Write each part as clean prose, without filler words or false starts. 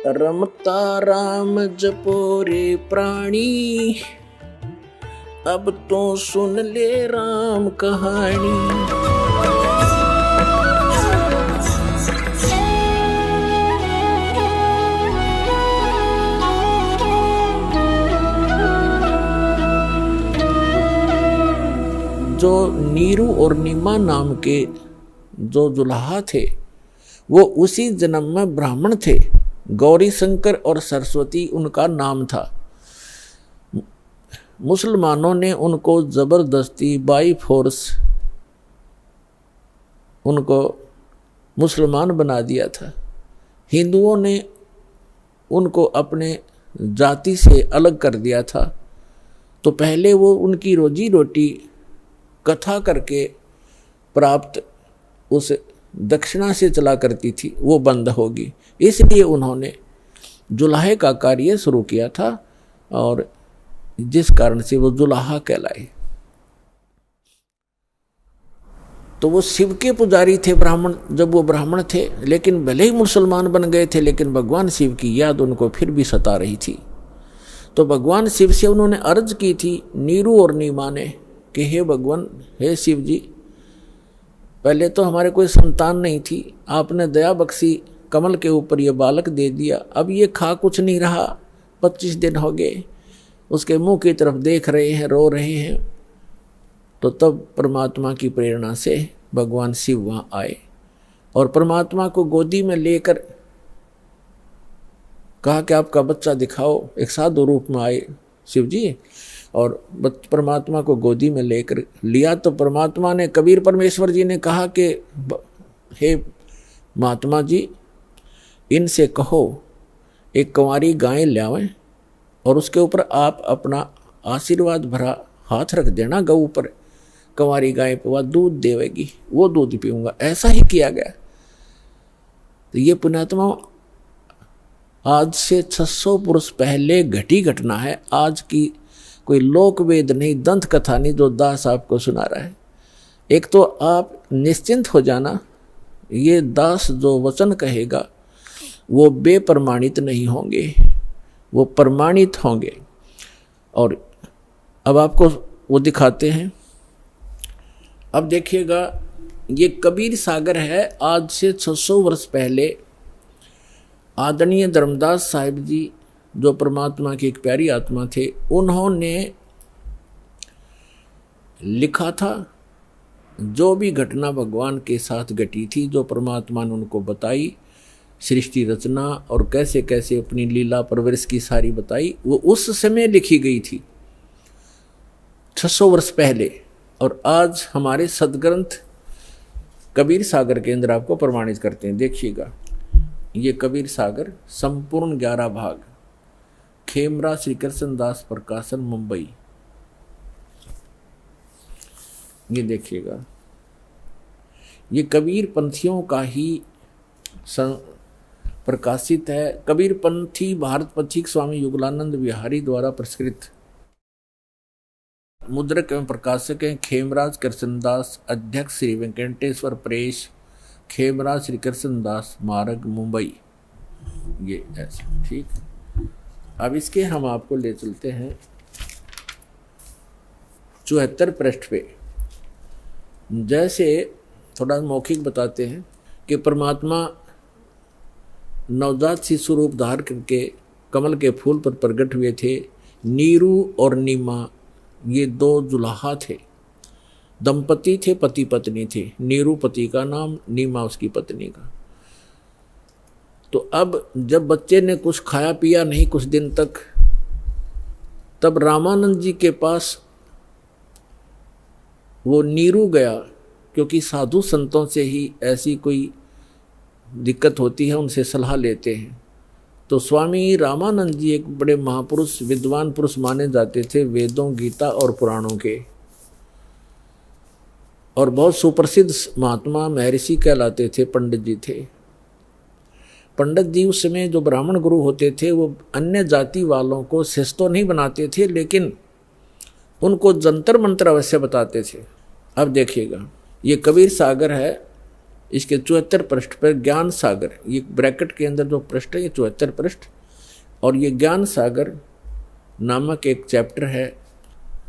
रमता राम जपो रे प्राणी, अब तो सुन ले राम कहानी। जो नीरू और नीमा नाम के जो जुलाहा थे वो उसी जन्म में ब्राह्मण थे। गौरी शंकर और सरस्वती उनका नाम था। मुसलमानों ने उनको जबरदस्ती बाई फोर्स उनको मुसलमान बना दिया था। हिंदुओं ने उनको अपने जाति से अलग कर दिया था। तो पहले वो उनकी रोजी रोटी कथा करके प्राप्त उस दक्षिणा से चला करती थी, वो बंद होगी। इसलिए उन्होंने जुलाहे का कार्य शुरू किया था और जिस कारण से वो जुलाहा कहलाए। तो वो शिव के पुजारी थे ब्राह्मण, जब वो ब्राह्मण थे, लेकिन भले ही मुसलमान बन गए थे लेकिन भगवान शिव की याद उनको फिर भी सता रही थी। तो भगवान शिव से उन्होंने अर्ज की थी नीरू और नीमा ने कि हे भगवान, हे शिव जी, पहले तो हमारे कोई संतान नहीं थी, आपने दया बख्शी, कमल के ऊपर ये बालक दे दिया, अब ये खा कुछ नहीं रहा, 25 दिन हो गए, उसके मुंह की तरफ देख रहे हैं, रो रहे हैं। तो तब परमात्मा की प्रेरणा से भगवान शिव वहाँ आए और परमात्मा को गोदी में लेकर कहा कि आपका बच्चा दिखाओ। एक साधु रूप में आए शिव जी और परमात्मा को गोदी में लेकर लिया। तो परमात्मा ने, कबीर परमेश्वर जी ने कहा कि हे महात्मा जी, इनसे कहो एक कंवारी गाय लावें और उसके ऊपर आप अपना आशीर्वाद भरा हाथ रख देना गऊ पर। कंवारी गाय पे वह दूध देवेगी, वो दूध पीऊंगा। ऐसा ही किया गया। तो ये पुण्यात्मा आज से 600 पुरुष पहले घटी घटना है। आज की कोई लोक वेद नहीं, दंत कथा नहीं जो दास आपको सुना रहा है। एक तो आप निश्चिंत हो जाना, ये दास जो वचन कहेगा वो बेप्रमाणित नहीं होंगे, वो प्रमाणित होंगे। और अब आपको वो दिखाते हैं। अब देखिएगा, ये कबीर सागर है। आज से 600 वर्ष पहले आदरणीय धर्मदास साहिब जी, जो परमात्मा की एक प्यारी आत्मा थे, उन्होंने लिखा था जो भी घटना भगवान के साथ घटी थी, जो परमात्मा ने उनको बताई, सृष्टि रचना और कैसे कैसे अपनी लीला परवरिश की सारी बताई, वो उस समय लिखी गई थी 600 वर्ष पहले। और आज हमारे सदग्रंथ कबीर सागर के अंदर आपको प्रमाणित करते हैं। देखिएगा, ये कबीर सागर संपूर्ण 11 भाग, खेमरा श्री कृष्ण दास प्रकाशन, मुंबई। ये देखिएगा, ये कबीर पंथियों का ही प्रकाशित है। कबीर पंथी भारत पथिक स्वामी युगलानंद विहारी द्वारा प्रस्कृत। मुद्रक एवं प्रकाशक हैं खेमराज कृष्णदास, अध्यक्ष श्री वेंकटेश्वर प्रेस, खेमराज श्री कृष्णदास मार्ग, मुंबई। ये ऐसा, ठीक। अब इसके हम आपको ले चलते हैं 74 पृष्ठ पे। जैसे थोड़ा मौखिक बताते हैं कि परमात्मा नवजात शिशु रूप धार करके कमल के फूल पर प्रकट हुए थे। नीरू और नीमा ये 2 जुलाहा थे, दंपति थे, पति पत्नी थे। नीरू पति का नाम, नीमा उसकी पत्नी का। तो अब जब बच्चे ने कुछ खाया पिया नहीं कुछ दिन तक, तब रामानंद जी के पास वो नीरू गया, क्योंकि साधु संतों से ही ऐसी कोई दिक्कत होती है, उनसे सलाह लेते हैं। तो स्वामी रामानंद जी एक बड़े महापुरुष, विद्वान पुरुष माने जाते थे, वेदों, गीता और पुराणों के, और बहुत सुप्रसिद्ध महात्मा महर्षि कहलाते थे, पंडित जी थे। पंडित जी उस समय जो ब्राह्मण गुरु होते थे वो अन्य जाति वालों को शिष्य तो नहीं बनाते थे, लेकिन उनको जंतर मंत्र अवश्य बताते थे। अब देखिएगा, ये कबीर सागर है इसके 74 पृष्ठ पर ज्ञान सागर, ये ब्रैकेट के अंदर जो पृष्ठ है ये 74 पृष्ठ, और ये ज्ञान सागर नामक एक चैप्टर है।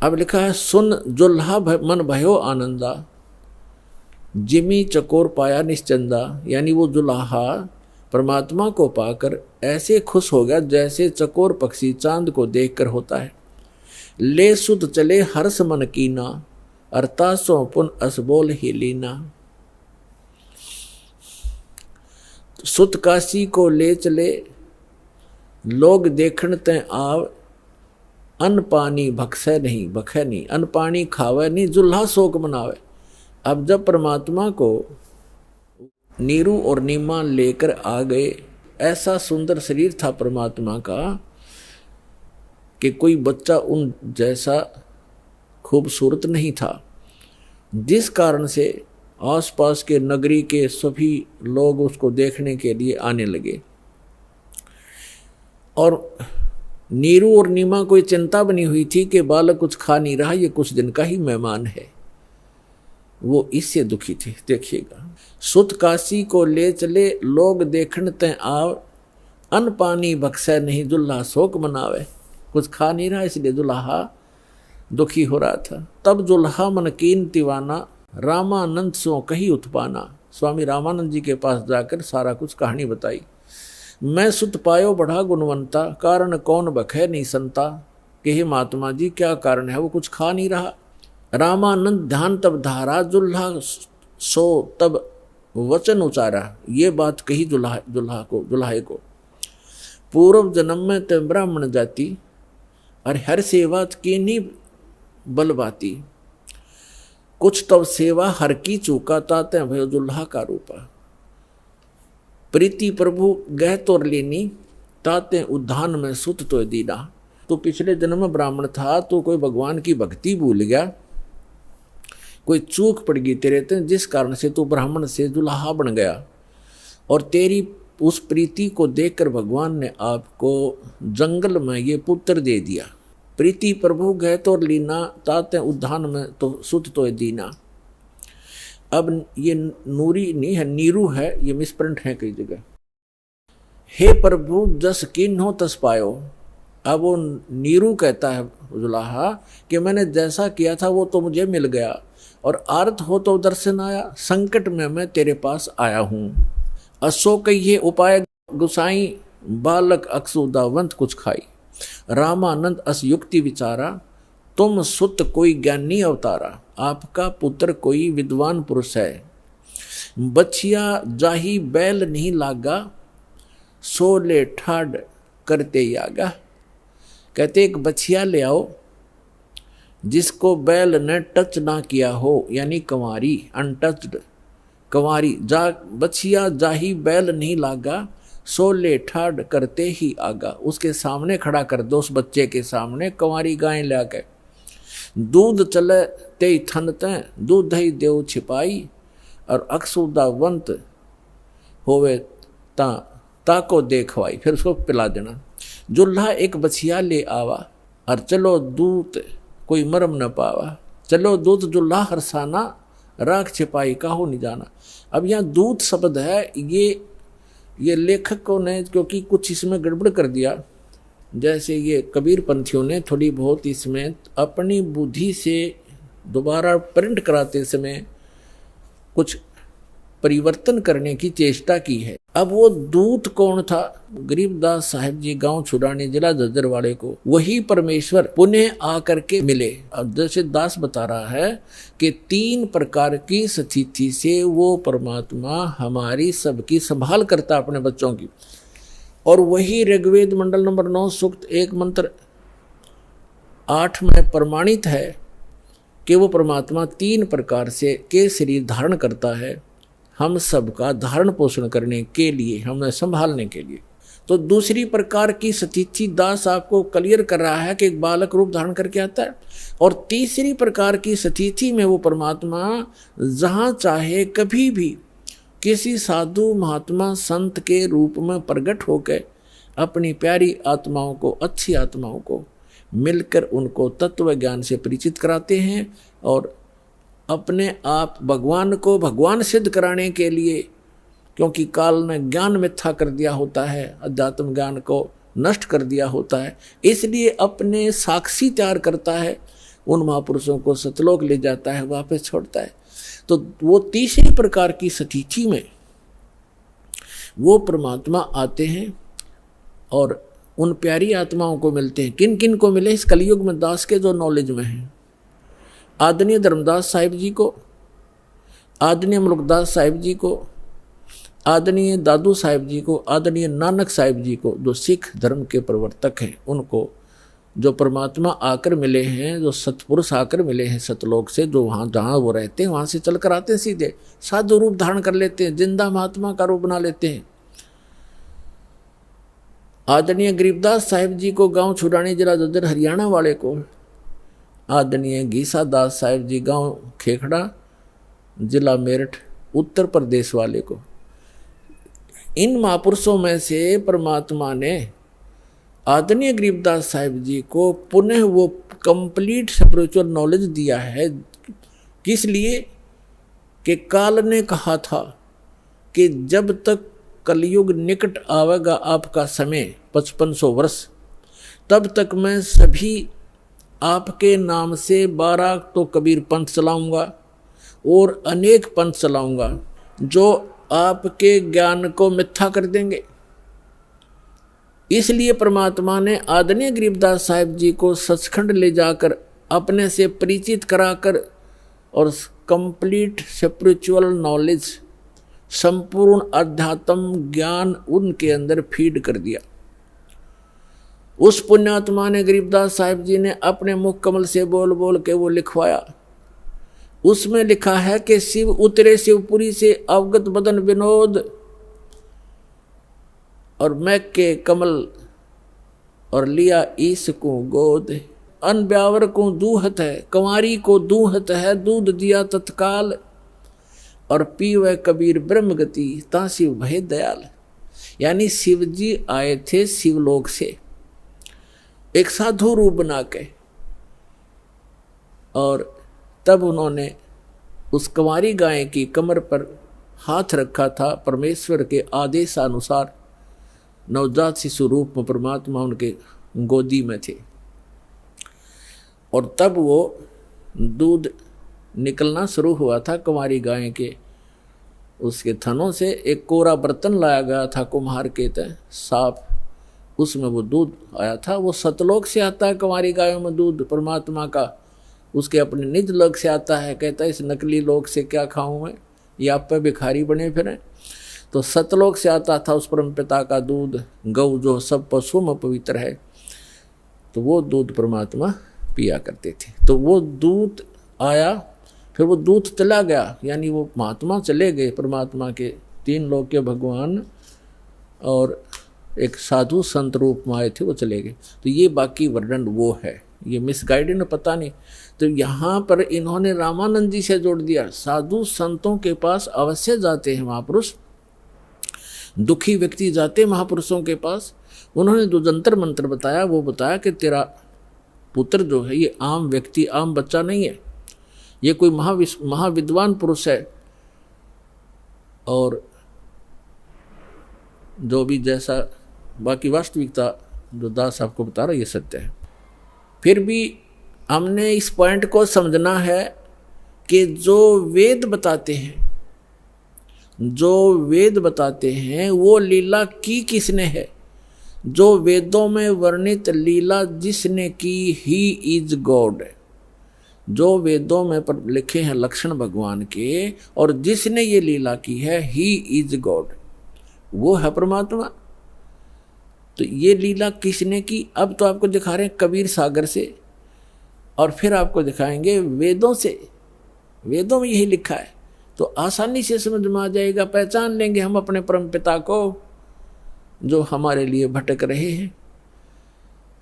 अब लिखा है सुन जुल्हा मन भयो आनंदा, जिमी चकोर पाया निश्चंदा, यानी वो जुल्हा परमात्मा को पाकर ऐसे खुश हो गया जैसे चकोर पक्षी चांद को देखकर होता है। ले सुध चले हर्ष मन कीना, अरतासों पुन असबोल ही लीना। सुत काशी को ले चले लोग देखण ते आव, अन्न पानी भक्सै नहीं भखै नहीं, अन्न पानी खावे नहीं जुल्हा शोक मनावे। अब जब परमात्मा को नीरू और नीमा लेकर आ गए, ऐसा सुंदर शरीर था परमात्मा का कि कोई बच्चा उन जैसा खूबसूरत नहीं था, जिस कारण से आसपास के नगरी के सभी लोग उसको देखने के लिए आने लगे। और नीरू और नीमा को चिंता बनी हुई थी कि बालक कुछ खा नहीं रहा, ये कुछ दिन का ही मेहमान है, वो इससे दुखी थे। देखिएगा, सुत काशी को ले चले लोग देखण ते आव, अन्न पानी बख्शै नहीं जुल्हा शोक मनावे। कुछ खा नहीं रहा इसलिए जुल्हा दुखी हो रहा था। तब जुल्हा मन कीन दीवाना, रामानंद सो कही उत्पाना। स्वामी रामानंद जी के पास जाकर सारा कुछ कहानी बताई। मैं सुत पायो बढ़ा गुणवंता, कारण कौन बखे नहीं संता। कि हे महात्मा जी क्या कारण है, वो कुछ खा नहीं रहा। रामानंद ध्यान तब धारा, जुल्हा सो तब वचन उचारा। ये बात कही जुल्हाए को। पूर्व जन्म में ते ब्राह्मण जाति, और हर सेवा की नहीं बलबाती। कुछ तब सेवा हर की चूका, ताते भयो जुल्हा का रूपा। प्रीति प्रभु गह तोर लेनी, ताते उद्धान में सुत तो दीना। तो पिछले जन्म में ब्राह्मण था, तो कोई भगवान की भक्ति भूल गया, कोई चूक पड़ गई तेरे ते, जिस कारण से तू ब्राह्मण से जुल्हा बन गया। और तेरी उस प्रीति को देखकर भगवान ने आपको जंगल में ये पुत्र दे दिया। प्रीति प्रभु गए तो लीना, ताते उद्धान में तो सुत तो दीना। अब ये नूरी नहीं है, नीरू है, ये मिसप्रिंट है कई जगह। हे प्रभु जस किन्हो तस पायो। अब वो नीरू कहता है जुल्हा कि मैंने जैसा किया था वो तो मुझे मिल गया, और आर्त हो तो दर्शन आया, संकट में मैं तेरे पास आया हूँ। असो कहिए उपाय गुसाई, बालक अक्सुदावंत कुछ खाई। रामानंद अस युक्ति विचारा, तुम सुत कोई ज्ञानी अवतारा। आपका पुत्र कोई विद्वान पुरुष है। बछिया जाही बैल नहीं लागा, सोले ठाड करते यागा। कहते एक बछिया ले आओ जिसको बैल ने टच ना किया हो, यानी कंवारी, अनटच्ड कंवारी। बछिया जाही बैल नहीं लागा, सोले ठाड करते ही आगा। उसके सामने खड़ा कर दो, उस बच्चे के सामने कंवारी गाय लाके। दूध चले ते थन ते, दूध ही देव छिपाई। और अक्सुदावंत होवे ताको देखवाई, फिर उसको पिला देना। जुल्हा एक बछिया ले आवा, और चलो दूत कोई मरम न पावा। चलो दूत जुल्हा हरसाना, राख छिपाई काहो नहीं जाना। अब यहाँ दूत शब्द है, ये लेखकों ने क्योंकि कुछ इसमें गड़बड़ कर दिया, जैसे ये कबीर पंथियों ने थोड़ी बहुत इसमें अपनी बुद्धि से दोबारा प्रिंट कराते समय कुछ परिवर्तन करने की चेष्टा की है। अब वो दूत कौन था? गरीबदास साहिब जी गांव छुड़ाने जिला जज्जरवाड़े को वही परमेश्वर पुनः आकर के मिले। अब जैसे दास बता रहा है कि 3 प्रकार की स्थिति से वो परमात्मा हमारी सबकी संभाल करता अपने बच्चों की। और वही ऋग्वेद मंडल नंबर 9 सूक्त 1 मंत्र 8 में प्रमाणित है कि वो परमात्मा 3 प्रकार से के शरीर धारण करता है, हम सबका धारण पोषण करने के लिए, हमें संभालने के लिए। तो दूसरी प्रकार की स्थिति दास आपको क्लियर कर रहा है कि एक बालक रूप धारण करके आता है। और तीसरी प्रकार की स्थिति में वो परमात्मा जहाँ चाहे कभी भी किसी साधु महात्मा संत के रूप में प्रकट होकर अपनी प्यारी आत्माओं को, अच्छी आत्माओं को मिलकर उनको तत्व ज्ञान से परिचित कराते हैं और अपने आप भगवान को भगवान सिद्ध कराने के लिए, क्योंकि काल ने ज्ञान मिथ्या कर दिया होता है, अध्यात्म ज्ञान को नष्ट कर दिया होता है, इसलिए अपने साक्षी तैयार करता है, उन महापुरुषों को सतलोक ले जाता है, वापस छोड़ता है। तो वो तीसरी प्रकार की स्थिति में वो परमात्मा आते हैं और उन प्यारी आत्माओं को मिलते हैं। किन किन को मिले? इस कलयुग में दास के जो नॉलेज में हैं, आदरणीय धर्मदास साहिब जी को, आदरणीय मुल्कदास साहिब जी को, आदरणीय दादू साहिब जी को, आदरणीय नानक साहिब जी को, जो सिख धर्म के प्रवर्तक हैं, उनको जो परमात्मा आकर मिले हैं, जो सतपुरुष आकर मिले हैं सतलोक से, जो वहाँ जहाँ वो रहते हैं वहाँ से चल कर आते हैं, सीधे साधु रूप धारण कर लेते हैं, जिंदा महात्मा का रूप बना लेते हैं। आदरणीय गरीबदास साहिब जी को गांव छुड़ानी जिला ददर हरियाणा वाले को, आदरणीय गीसा दास साहिब जी गांव खेखड़ा जिला मेरठ उत्तर प्रदेश वाले को, इन महापुरुषों में से परमात्मा ने आदरणीय गरीबदास साहिब जी को पुनः वो कंप्लीट स्पिरिचुअल नॉलेज दिया है। किस लिए? कि काल ने कहा था कि जब तक कलयुग निकट आवेगा आपका समय 5500 वर्ष, तब तक मैं सभी आपके नाम से 12 तो कबीर पंथ चलाऊंगा और अनेक पंथ चलाऊंगा जो आपके ज्ञान को मिथ्या कर देंगे। इसलिए परमात्मा ने आदरणीय गरीबदास साहिब जी को सचखंड ले जाकर अपने से परिचित कराकर और कंप्लीट स्पिरिचुअल नॉलेज, संपूर्ण अध्यात्म ज्ञान उनके अंदर फीड कर दिया। उस पुण्यात्मा ने गरीबदास साहिब जी ने अपने मुख कमल से बोल बोल के वो लिखवाया। उसमें लिखा है कि शिव उतरे शिवपुरी से अवगत बदन विनोद, और मैं के कमल और लिया ईस को गोद, अन ब्यावर को दूहत है, कंवारी को दूहत है, दूध दिया तत्काल, और पीवे कबीर ब्रह्म गति ता शिव भय दयाल। यानी शिव जी आए थे शिवलोक से एक साधु रूप बना के, और तब उन्होंने उस कंवारी गाय की कमर पर हाथ रखा था। परमेश्वर के आदेशानुसार नवजात शिशु रूप में परमात्मा उनके गोदी में थे, और तब वो दूध निकलना शुरू हुआ था कंवारी गाय के उसके थनों से। एक कोरा बर्तन लाया गया था कुम्हार के तय साफ, उसमें वो दूध आया था। वो सतलोक से आता है कंवारी गायों में दूध परमात्मा का, उसके अपने निज लोक से आता है। कहता है इस नकली लोक से क्या खाऊं मैं, ये आप पे भिखारी बने फिरें। तो सतलोक से आता था उस परम पिता का दूध, गौ जो सब पशुओं में पवित्र है, तो वो दूध परमात्मा पिया करते थे। तो वो दूध आया, फिर वो दूध चला गया, यानी वो महात्मा चले गए परमात्मा के, 3 लोक के भगवान और एक साधु संत रूप में आए थे, वो चले गए। तो ये बाकी वर्णन वो है, ये मिसगाइडेड पता नहीं। तो यहाँ पर इन्होंने रामानंद जी से जोड़ दिया। साधु संतों के पास अवश्य जाते हैं महापुरुष, दुखी व्यक्ति जाते महापुरुषों के पास। उन्होंने जो जंतर मंत्र बताया वो बताया कि तेरा पुत्र जो है ये आम व्यक्ति, आम बच्चा नहीं है, ये कोई महाविद्वान पुरुष है, और जो भी जैसा बाकी वास्तविकता जो दास आपको बता रहा है ये सत्य है। फिर भी हमने इस पॉइंट को समझना है कि जो वेद बताते हैं, जो वेद बताते हैं वो लीला की किसने है? जो वेदों में वर्णित लीला जिसने की ही इज गॉड। जो वेदों में लिखे हैं लक्षण भगवान के और जिसने ये लीला की है ही इज गॉड, वो है परमात्मा। तो ये लीला किसने की? अब तो आपको दिखा रहे हैं कबीर सागर से, और फिर आपको दिखाएंगे वेदों से। वेदों में यही लिखा है, तो आसानी से समझ में आ जाएगा, पहचान लेंगे हम अपने परम पिता को जो हमारे लिए भटक रहे हैं,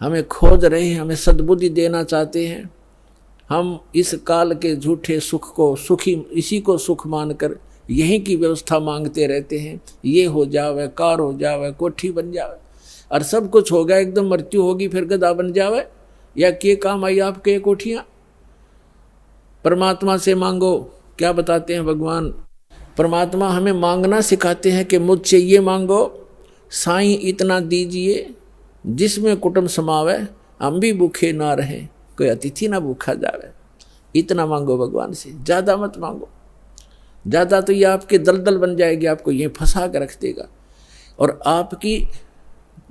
हमें खोज रहे हैं, हमें सद्बुद्धि देना चाहते हैं। हम इस काल के झूठे सुख को सुखी, इसी को सुख मानकर यहीं की व्यवस्था मांगते रहते हैं। ये हो जावे, कार हो जावे, कोठी बन जावे, और सब कुछ होगा, एकदम मृत्यु होगी फिर गधा बन जावे, या के काम आई आपके कोठियाँ। परमात्मा से मांगो, क्या बताते हैं भगवान? परमात्मा हमें मांगना सिखाते हैं कि मुझसे ये मांगो, साईं इतना दीजिए जिसमें कुटुंब समावे, हम भी भूखे ना रहें, कोई अतिथि ना भूखा जावे। इतना मांगो भगवान से, ज़्यादा मत मांगो। ज़्यादा तो ये आपके दलदल बन जाएगी, आपको ये फंसा कर रख देगा। और आपकी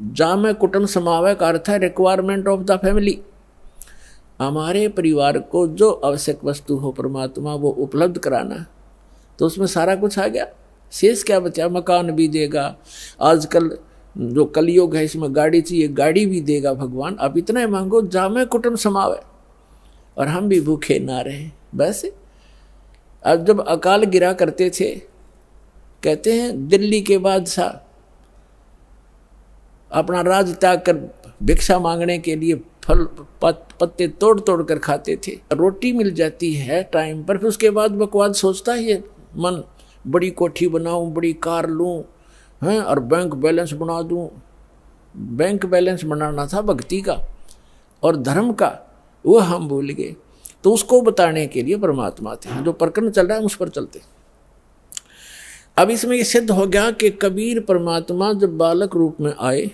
जामे कुटुंब समावे का अर्थ है रिक्वायरमेंट ऑफ द फैमिली। हमारे परिवार को जो आवश्यक वस्तु हो परमात्मा वो उपलब्ध कराना, तो उसमें सारा कुछ आ गया। शेष क्या बचा? मकान भी देगा, आजकल जो कलयुग है इसमें गाड़ी चाहिए, गाड़ी भी देगा भगवान। अब इतना ही मांगो जामे कुटुंब समावे और हम भी भूखे ना रहें। बस अब जब अकाल गिरा करते थे, कहते हैं दिल्ली के बादशाह अपना राज त्याग कर भिक्षा मांगने के लिए फल पत्ते तोड़ तोड़ कर खाते थे। रोटी मिल जाती है टाइम पर, फिर उसके बाद बकवाद सोचता है ये मन, बड़ी कोठी बनाऊं, बड़ी कार लूं, हैं, और बैंक बैलेंस बना दूं। बैंक बैलेंस बनाना था भक्ति का और धर्म का, वो हम भूल गए। तो उसको बताने के लिए परमात्मा थे। जो प्रकरण चल रहा है उस पर चलते। अब इसमें ये सिद्ध हो गया कि कबीर परमात्मा जब बालक रूप में आए,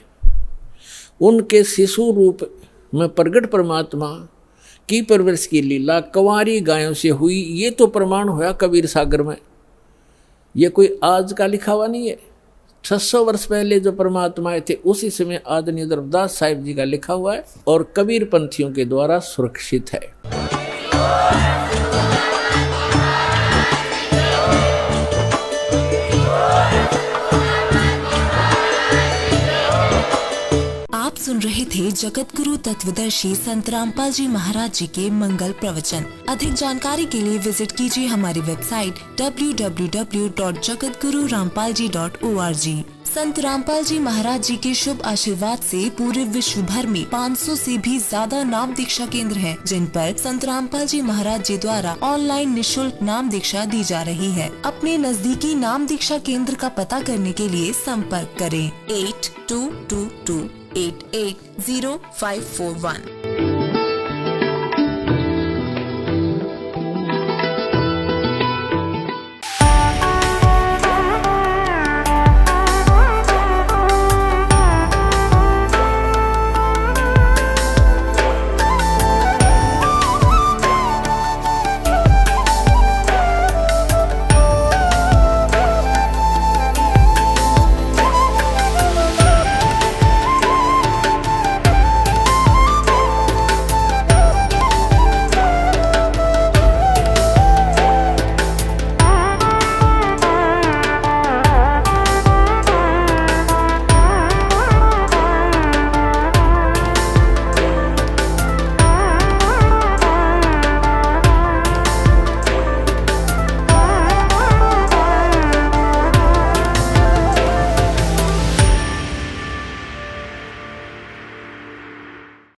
उनके शिशु रूप में प्रगट परमात्मा की परवरिश की लीला कंवारी गायों से हुई। ये तो प्रमाण होया कबीर सागर में। ये कोई आज का लिखा हुआ नहीं है। 600 वर्ष पहले जो परमात्मा आए थे उसी समय आदरणीय धर्मदास साहिब जी का लिखा हुआ है और कबीर पंथियों के द्वारा सुरक्षित है। आप सुन रहे थे जगत गुरु तत्वदर्शी संत रामपाल जी महाराज जी के मंगल प्रवचन। अधिक जानकारी के लिए विजिट कीजिए हमारी वेबसाइट www.jagatgururampalji.org। संत रामपाल जी महाराज जी के शुभ आशीर्वाद से पूरे विश्व भर में 500 से भी ज्यादा नाम दीक्षा केंद्र हैं, जिन पर संत रामपाल जी महाराज जी द्वारा ऑनलाइन निशुल्क नाम दीक्षा दी जा रही है। अपने नजदीकी नाम दीक्षा केंद्र का पता करने के लिए संपर्क करें 8222880541।